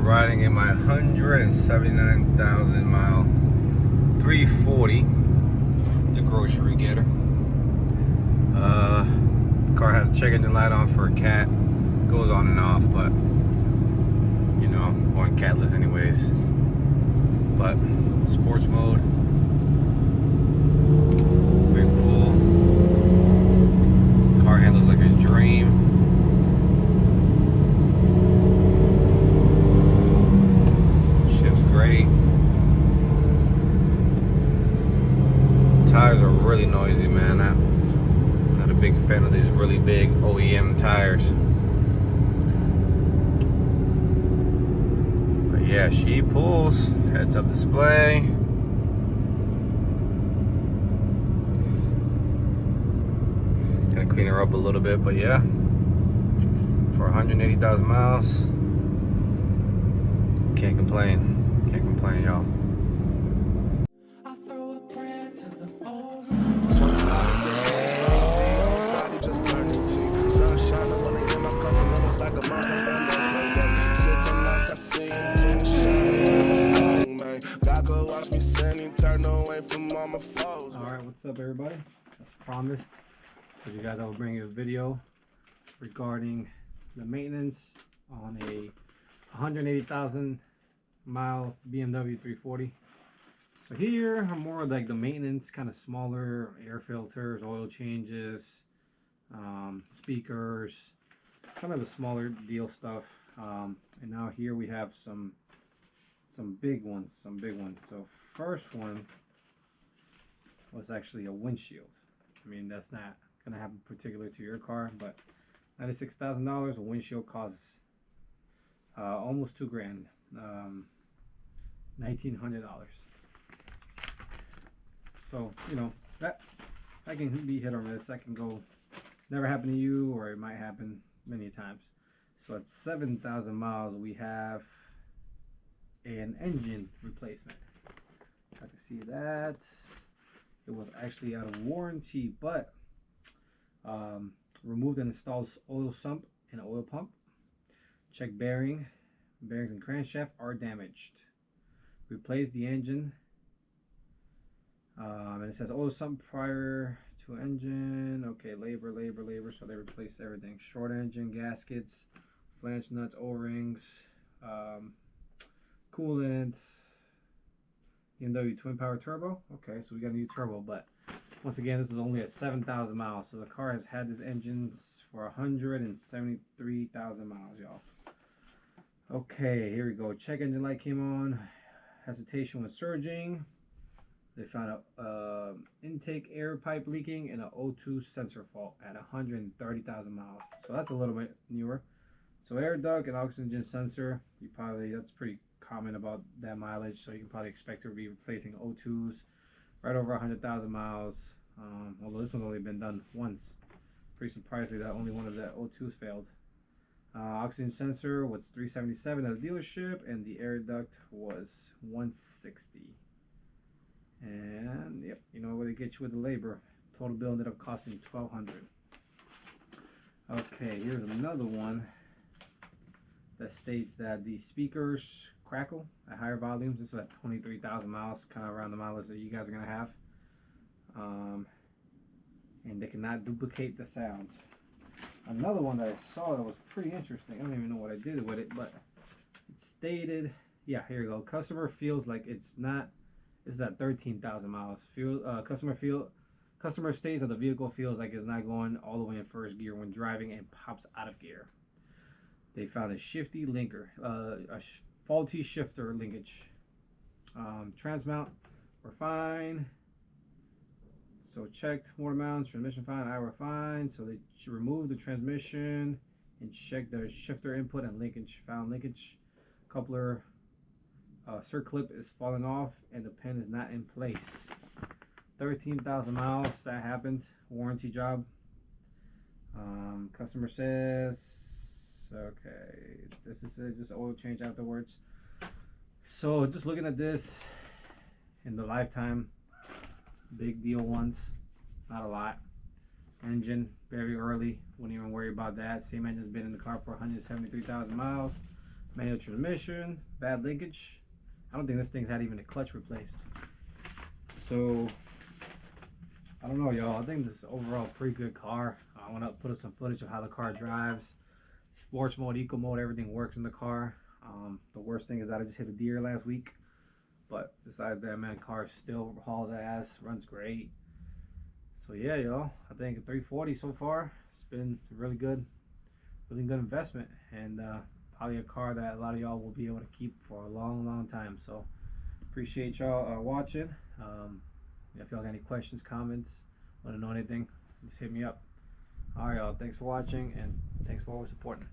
riding in my 179,000 mile 340, the grocery getter. The car has a check engine light on for a cat. Goes on and off, but you know, going catless anyways. But sports mode, quick pull. Car handles like a dream. Shifts great. The tires are really noisy, man. I'm not a big fan of these really big OEM tires. But yeah, she pulls. Heads up display. Gonna clean her up a little bit, but yeah, for 180,000 miles, can't complain. Can't complain, y'all. Alright, what's up everybody? As promised, so you guys, I will bring you a video regarding the maintenance on a 180,000 mile BMW 340. So here I'm more like the maintenance, kind of smaller air filters, oil changes, speakers, kind of the smaller deal stuff. And now here we have some big ones, So first one was actually a windshield. I mean, that's not gonna happen particular to your car, but $96,000. A windshield costs almost $2,000, $1,900. So you know that can be hit or miss. That can go, never happen to you, or it might happen many times. So at 7,000 miles, we have an engine replacement. I can see that it was actually out of warranty, but removed and installed oil sump and oil pump. Check bearings and crankshaft are damaged. Replace the engine, and it says oil sump prior to engine. Okay, labor. So they replaced everything. Short engine gaskets, flange nuts, O-rings, coolant. BMW twin power turbo. Okay, so we got a new turbo, but once again, this is only at 7,000 miles. So the car has had this engine for 173,000 miles, y'all. Okay, here we go. Check engine light came on. Hesitation was surging. They found a intake air pipe leaking and an O2 sensor fault at 130,000 miles. So that's a little bit newer. So air duct and oxygen sensor, that's pretty common about that mileage, so you can probably expect to be replacing O2s right over 100,000 miles. Although this one's only been done once. Pretty surprisingly that only one of the O2s failed. Oxygen sensor was 377 at the dealership, and the air duct was 160. And yep, you know where they get you with the labor. Total bill ended up costing $1,200. Okay, here's another one that states that the speakers crackle at higher volumes. This is at 23,000 miles, kind of around the mileage that you guys are gonna have, and they cannot duplicate the sound. Another one that I saw that was pretty interesting, I don't even know what I did with it, but it stated, yeah, here you go. Customer feels like it's not. This is at 13,000 miles. Customer states that the vehicle feels like it's not going all the way in first gear when driving and pops out of gear. They found a shifty linker, faulty shifter linkage. Transmount were fine. So checked motor mounts, transmission fine, I were fine. So they removed the transmission and checked the shifter input and linkage. Found linkage. Coupler circlip is falling off and the pin is not in place. 13,000 miles, that happened. Warranty job. Customer says, okay, this is it, just oil change afterwards. So just looking at this in the lifetime, big deal ones, not a lot. Engine very early, wouldn't even worry about that. Same engine's been in the car for 173,000 miles. Manual transmission, bad linkage. I don't think this thing's had even a clutch replaced. So I don't know, y'all. I think this is overall a pretty good car. I want to put up some footage of how the car drives. Sports mode, eco mode, everything works in the car. The worst thing is that I just hit a deer last week. But besides that, man, car still hauls ass, runs great. So yeah, y'all. I think a 340 so far. It's been really good investment, and probably a car that a lot of y'all will be able to keep for a long time. So appreciate y'all watching. If y'all got any questions, comments, want to know anything, just hit me up. All right, y'all. Thanks for watching, and thanks for always supporting.